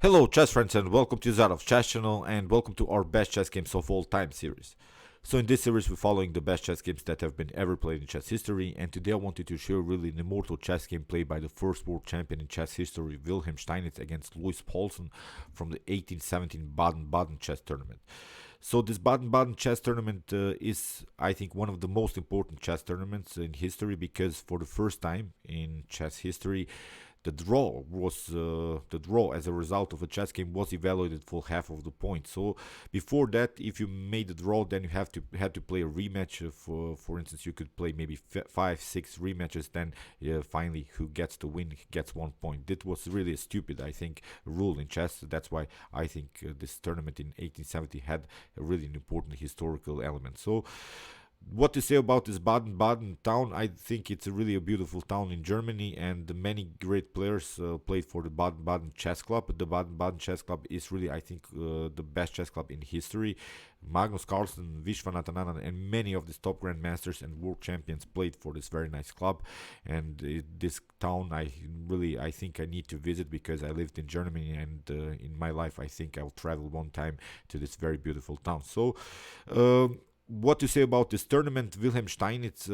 Hello chess friends and welcome to Jozarov's chess channel and welcome to our best chess games of all time series. So in this series we're following the best chess games that have been ever played in chess history, and today I wanted to show really an immortal chess game played by the first world champion in chess history, Wilhelm Steinitz, against Louis Paulsen from the 1817 Baden-Baden chess tournament. So this Baden-Baden chess tournament is, I think, one of the most important chess tournaments in history, because for the first time in chess history the draw as a result of a chess game was evaluated for half of the point. So before that, if you made the draw, then you had to play a rematch. For instance, you could play maybe 5-6 rematches. Then finally, who gets the win gets 1 point. That was really a stupid, I think, rule in chess. That's why I think this tournament in 1870 had a really important historical element. So what to say about this Baden-Baden town? I think it's really a beautiful town in Germany, and many great players played for the Baden-Baden chess club. The Baden-Baden chess club is really, I think, the best chess club in history. Magnus Carlsen, Viswanathan, and many of the top grandmasters and world champions played for this very nice club. And this town, I think I need to visit, because I lived in Germany, and in my life I think I'll travel one time to this very beautiful town. So what to say about this tournament? Wilhelm Steinitz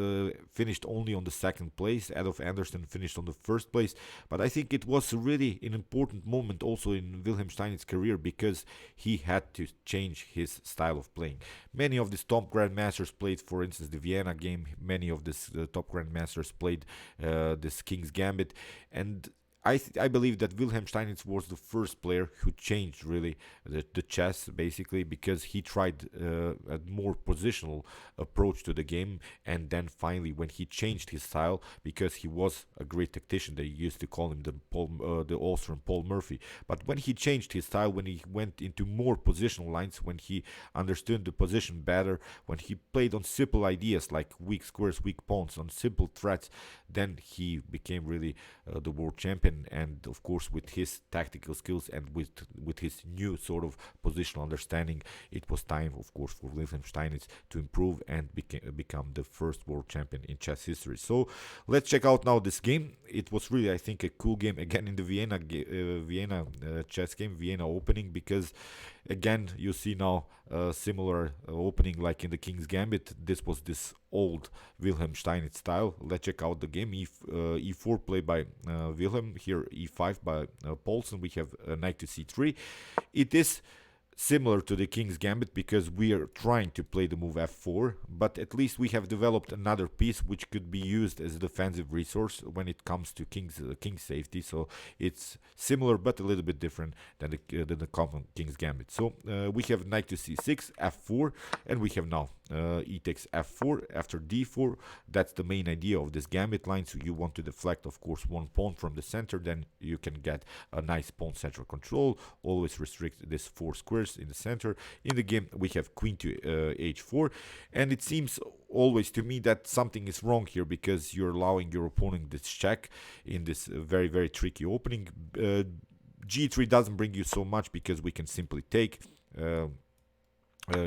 finished only on the second place. Adolf Anderson finished on the first place. But I think it was really an important moment also in Wilhelm Steinitz's career, because he had to change his style of playing. Many of these top grandmasters played, for instance, the Vienna game. Many of these top grandmasters played this King's Gambit. And I believe that Wilhelm Steinitz was the first player who changed really the chess, basically, because he tried a more positional approach to the game. And then finally, when he changed his style, because he was a great tactician, they used to call him the Austrian Paul Murphy. But when he changed his style, when he went into more positional lines, when he understood the position better, when he played on simple ideas like weak squares, weak pawns, on simple threats, then he became really the world champion. And of course, with his tactical skills and with his new sort of positional understanding, it was time, of course, for Wilhelm Steinitz to improve and become the first world champion in chess history. So let's check out now this game. It was really, I think, a cool game again in the Vienna chess game, Vienna opening, because again you see now a similar opening like in the King's Gambit. This was this old Wilhelm Steinitz style. Let's check out the game. E4 played by Wilhelm. Here E5 by Paulsen. We have knight to C3. It is similar to the King's Gambit, because we are trying to play the move F4, but at least we have developed another piece which could be used as a defensive resource when it comes to king's safety. So it's similar but a little bit different than the common King's Gambit. So we have knight to C6, F4, and we have now e takes F4 after D4. That's the main idea of this gambit line. So you want to deflect, of course, one pawn from the center, then you can get a nice pawn central control. Always restrict this 4 squares in the center. In the game we have queen to H4, and it seems always to me that something is wrong here, because you're allowing your opponent this check in this very, very tricky opening. G3 doesn't bring you so much, because we can simply take.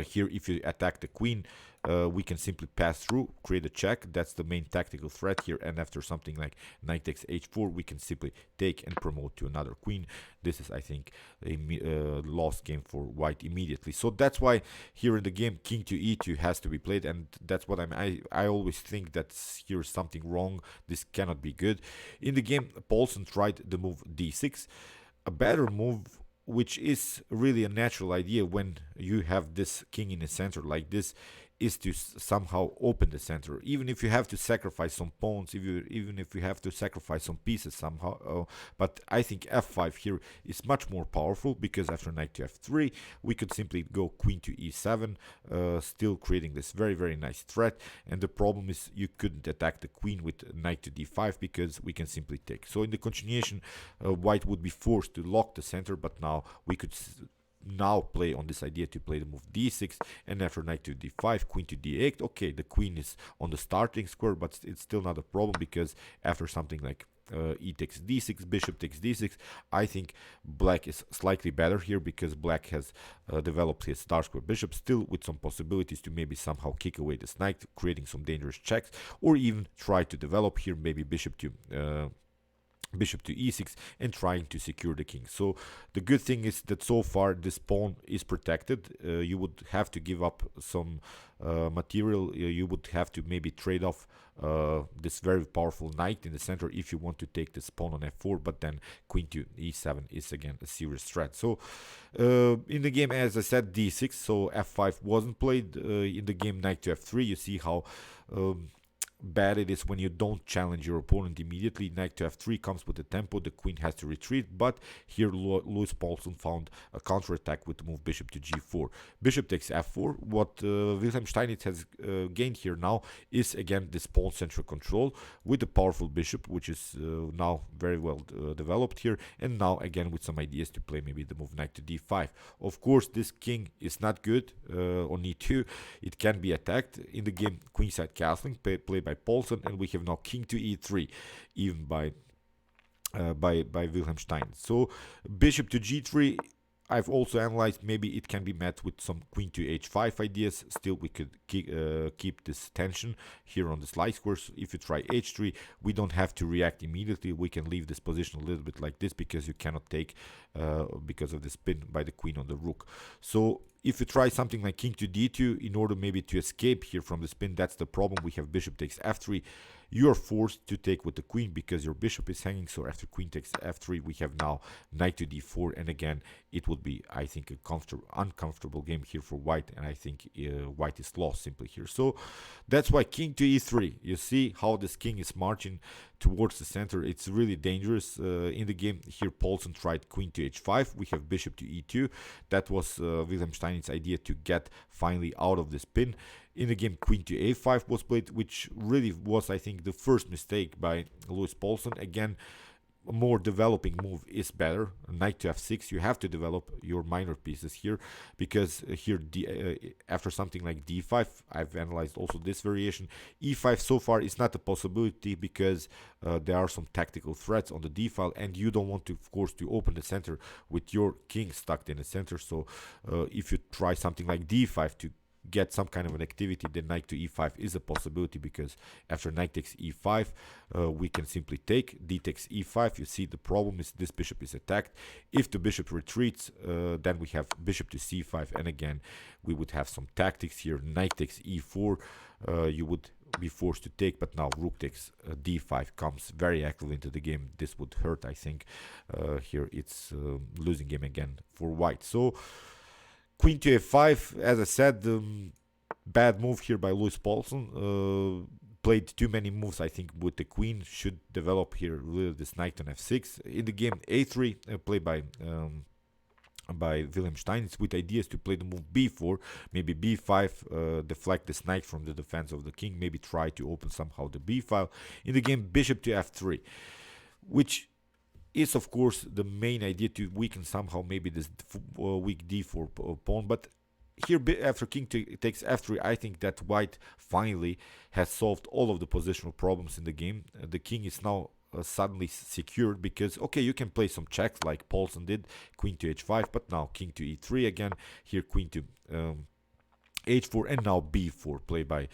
Here, if you attack the queen, we can simply pass through, create a check. That's the main tactical threat here. And after something like knight takes h4, we can simply take and promote to another queen. This is, I think, a lost game for white immediately. So that's why here in the game, king to e2 has to be played, and that's what I always think that here's something wrong. This cannot be good. In the game, Paulsen tried the move d6, a better move, which is really a natural idea when you have this king in the center like this, is to somehow open the center, even if you have to sacrifice some pawns, even if you have to sacrifice some pieces somehow. But I think f5 here is much more powerful, because after knight to f3 we could simply go queen to e7, still creating this very, very nice threat. And the problem is you couldn't attack the queen with knight to d5, because we can simply take. So in the continuation, white would be forced to lock the center, but now we could now play on this idea to play the move d6, and after knight to d5, queen to d8. Okay, the queen is on the starting square, but it's still not a problem, because after something like e takes d6, bishop takes d6, I think black is slightly better here, because black has developed his star square bishop, still with some possibilities to maybe somehow kick away this knight, creating some dangerous checks, or even try to develop here maybe bishop to bishop to e6 and trying to secure the king. So the good thing is that so far this pawn is protected. You would have to give up some material. You would have to maybe trade off this very powerful knight in the center if you want to take this pawn on f4, but then queen to e7 is again a serious threat. So in the game, as I said, d6, so f5 wasn't played. In the game, knight to f3, you see how bad it is when you don't challenge your opponent immediately. Knight to f3 comes with the tempo, the queen has to retreat, but here Louis Paulsen found a counterattack with the move bishop to g4. Bishop takes f4. What Wilhelm Steinitz has gained here now is again this pawn central control with the powerful bishop, which is now very well developed here, and now again with some ideas to play maybe the move knight to d5. Of course, this king is not good on e2. It can be attacked. In the game, queenside castling played by Paulsen, and we have now king to e3, even by Wilhelm Steinitz. So bishop to g3, I've also analyzed, maybe it can be met with some queen to h5 ideas. Still, we could keep this tension here on the slide squares. If you try h3, we don't have to react immediately. We can leave this position a little bit like this because you cannot take because of the spin by the queen on the rook. So if you try something like king to d2 in order maybe to escape here from the spin, that's the problem. We have bishop takes f3. You're forced to take with the queen because your bishop is hanging. So after queen takes f3, we have now knight to d4, and again it would be, I think, a uncomfortable game here for white, and I think white is lost simply here. So that's why king to e3. You see how this king is marching towards the center. It's really dangerous. In the game here, Paulsen tried queen to h5. We have bishop to e2. That was Wilhelm Steinitz's idea to get finally out of the spin. In the game, queen to a5 was played, which really was, I think, the first mistake by Louis Paulsen. Again, a more developing move is better. Knight to f6, you have to develop your minor pieces here, because here after something like d5, I've analyzed also this variation. e5 so far is not a possibility because there are some tactical threats on the d file, and you don't want to, of course, to open the center with your king stuck in the center. So if you try something like d5 to get some kind of an activity, then knight to e5 is a possibility, because after knight takes e5 we can simply take d takes e5. You see, the problem is this bishop is attacked. If the bishop retreats, then we have bishop to c5, and again we would have some tactics here. Knight takes e4, you would be forced to take, but now rook takes d5 comes very actively into the game. This would hurt, I think. Here it's losing game again for white. So queen to f5, as I said, bad move here by Louis Paulsen. Played too many moves, I think, with the queen. Should develop here really this knight on f6. In the game, a3 played by Wilhelm Steinitz with ideas to play the move b4, maybe b5, deflect this knight from the defense of the king, maybe try to open somehow the b file. In the game, bishop to f3, which is of course the main idea to weaken somehow maybe this weak d4 pawn. But here after king takes f3, I think that white finally has solved all of the positional problems in the game. The king is now suddenly secured, because okay, you can play some checks like Paulsen did, queen to h5, but now king to e3 again, here queen to h4, and now b4 played by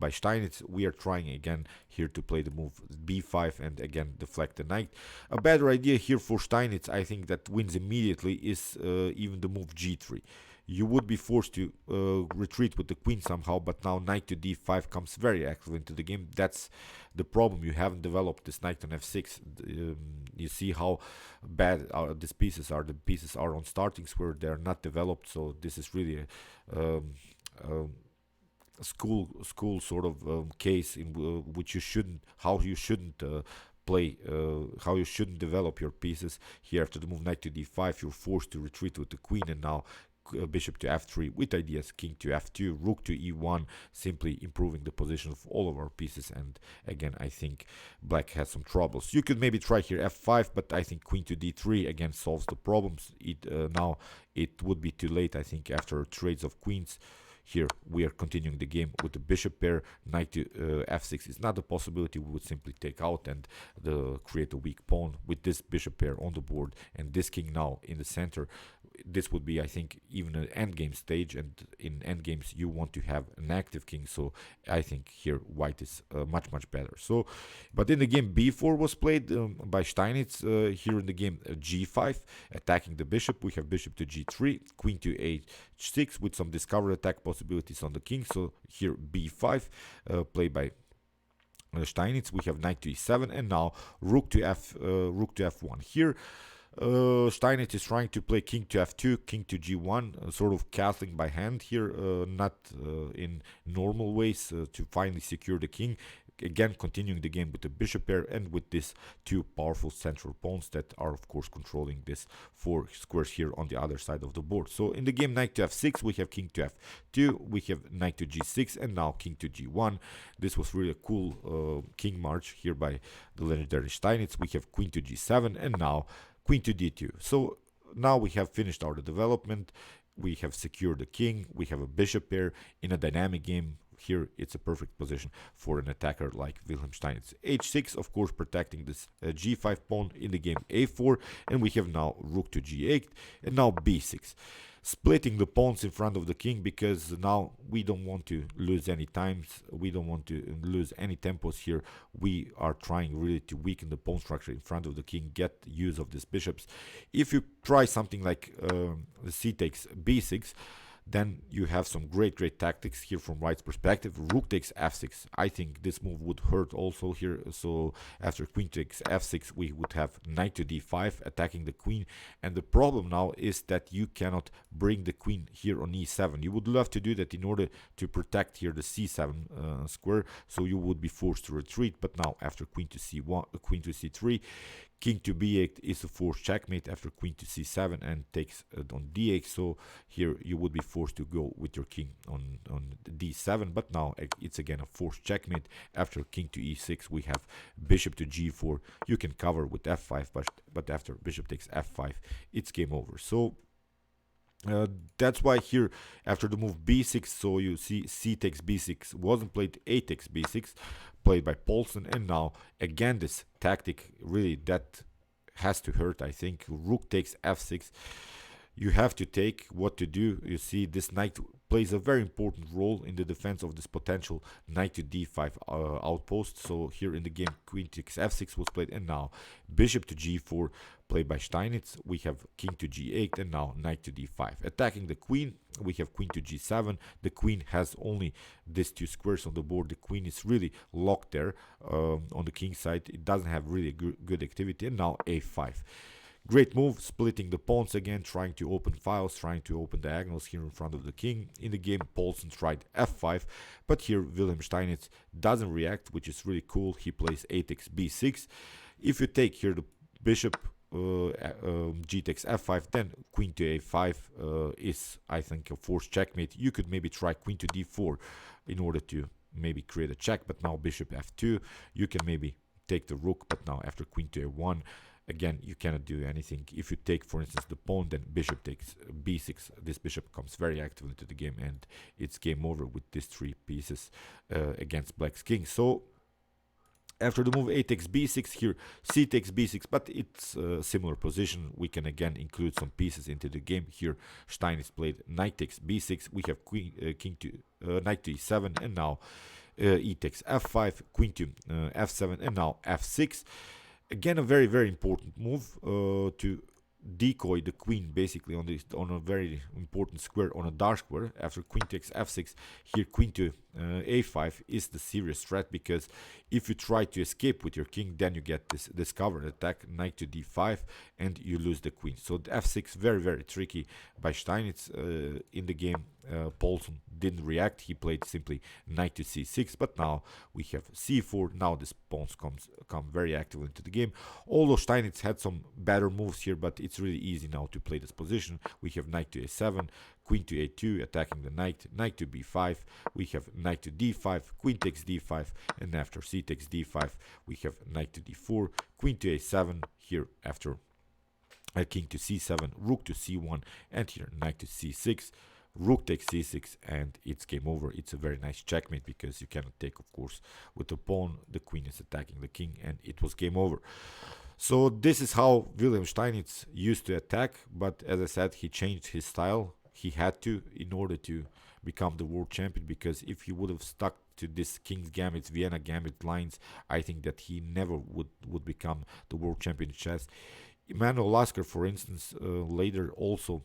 Steinitz. We are trying again here to play the move b5 and again deflect the knight. A better idea here for Steinitz, I think, that wins immediately is even the move g3. You would be forced to retreat with the queen somehow, but now knight to d5 comes very active into the game. That's the problem. You haven't developed this knight on f6. You see how bad these pieces are. The pieces are on starting square. They're not developed. So this is really a school sort of case in which you shouldn't, how you shouldn't play, how you shouldn't develop your pieces. Here after the move knight to d5, you're forced to retreat with the queen, and now bishop to f3 with ideas king to f2, rook to e1, simply improving the position of all of our pieces. And again, I think black has some troubles. You could maybe try here f5, but I think queen to d3 again solves the problems. Now it would be too late, I think, after trades of queens. here we are continuing the game with the bishop pair. Knight to f6 is not a possibility. We would simply take out and create a weak pawn with this bishop pair on the board and this king now in the center. This would be, I think, even an endgame stage, and in endgames you want to have an active king, so I think here white is much better. So, but in the game b4 was played by Steinitz. Here in the game g5, attacking the bishop, we have bishop to g3, queen to h6 with some discovered attack possibilities on the king. So here b5 played by Steinitz. We have knight to e7 and now rook to f1. Here Steinitz is trying to play king to f2, king to g1, sort of castling by hand here, not in normal ways to finally secure the king. Again, continuing the game with the bishop pair and with these two powerful central pawns that are of course controlling this 4 squares here on the other side of the board. So in the game knight to f6, we have king to f2, we have knight to g6, and now king to g1. This was really a cool king march here by the legendary Steinitz. We have queen to g7 and now queen to d2. So now we have finished our development. We have secured the king. We have a bishop pair in a dynamic game. Here it's a perfect position for an attacker like Wilhelm Steinitz. h6, of course, protecting this g5 pawn. In the game a4, and we have now rook to g8 and now b6. Splitting the pawns in front of the king because now we don't want to lose any times, we don't want to lose any tempos here. We are trying really to weaken the pawn structure in front of the king, get use of these bishops. If you try something like c takes b6, then you have some great tactics here from white's perspective. Rook takes f6. I think this move would hurt also here. So after queen takes f6, we would have knight to d5 attacking the queen. And the problem now is that you cannot bring the queen here on e7. You would love to do that in order to protect here the c7 square. So you would be forced to retreat. But now after queen to c1, queen to c3, king to b8 is a forced checkmate after queen to c7 and takes on d8. So here you would be forced to go with your king on d7, but now it's again a forced checkmate. After king to e6, we have bishop to g4. You can cover with f5, but after bishop takes f5, it's game over. So that's why here after the move b6, so you see c takes b6 wasn't played, a takes b6 played by Paulsen, and now again this tactic really that has to hurt. I think rook takes f6. You have to take what to do. You see this knight plays a very important role in the defense of this potential knight to d5 outpost. So here in the game queen takes f6 was played, and now bishop to g4 played by Steinitz. We have king to g8 and now knight to d5. Attacking the queen, we have queen to g7. The queen has only these two squares on the board. The queen is really locked there on the king side. It doesn't have really good activity, and now a5. Great move, splitting the pawns again, trying to open files, trying to open diagonals here in front of the king. In the game, Paulsen tried f5, but here Wilhelm Steinitz doesn't react, which is really cool. He plays a takes b6. If you take here the bishop, g takes f5, then queen to a5 is, I think, a forced checkmate. You could maybe try queen to d4 in order to maybe create a check, but now bishop f2. You can maybe take the rook, but now after queen to a1, again, you cannot do anything. If you take, for instance, the pawn, then bishop takes b6. This bishop comes very active into the game, and it's game over with these three pieces against black's king. So after the move a takes b6, here c takes b6, but it's a similar position. We can again include some pieces into the game. Here Steinitz played knight takes b6. We have queen, king to knight to e7, and now e takes f5, queen to f7, and now f6. Again, a very important move to decoy the queen basically on a very important square, on a dark square. After queen takes f6, here queen to a5 is the serious threat, because if you try to escape with your king, then you get this discovered attack, knight to d5, and you lose the queen. So the f6 very tricky by Steinitz. In the game, Paulsen didn't react. He played simply knight to c6, but now we have c4. Now this pawns come very active into the game. Although Steinitz had some better moves here, but it's really easy now to play this position. We have knight to a7, queen to a2, attacking the knight, knight to b5. We have knight to d5, queen takes d5, and after c takes d5, we have knight to d4, queen to a7. Here after king to c7, rook to c1, and here knight to c6. rook takes c6, and it's game over. It's a very nice checkmate because you cannot take, of course, with the pawn. The queen is attacking the king, and it was game over. So this is how Wilhelm Steinitz used to attack, but as I said, he changed his style. He had to, in order to become the world champion, because if he would have stuck to this King's Gambit, Vienna Gambit lines, I think that he never would become the world champion in chess. Emanuel Lasker, for instance, later also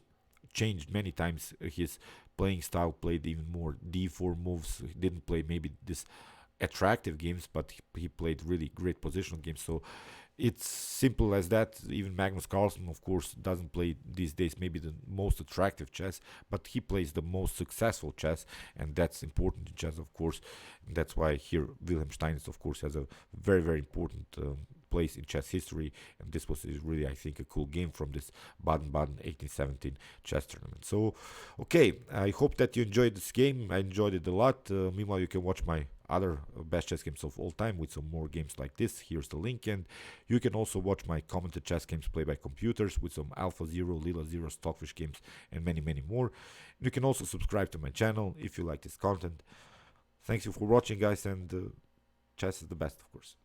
changed many times his playing style, played even more d4 moves. He didn't play maybe this attractive games, but he played really great positional games. So it's simple as that. Even Magnus Carlsen, of course, doesn't play these days maybe the most attractive chess, but he plays the most successful chess, and that's important in chess, of course. And that's why here Wilhelm Steinitz, of course, has a very, very important place in chess history, and this was really, I think, a cool game from this Baden-Baden 1817 chess tournament. So, okay, I hope that you enjoyed this game. I enjoyed it a lot. Meanwhile, you can watch my other best chess games of all time with some more games like this. Here's the link, and you can also watch my commented chess games played by computers with some Alpha Zero, Lila Zero, Stockfish games, and many, many more. You can also subscribe to my channel if you like this content. Thanks you for watching, guys, and chess is the best, of course.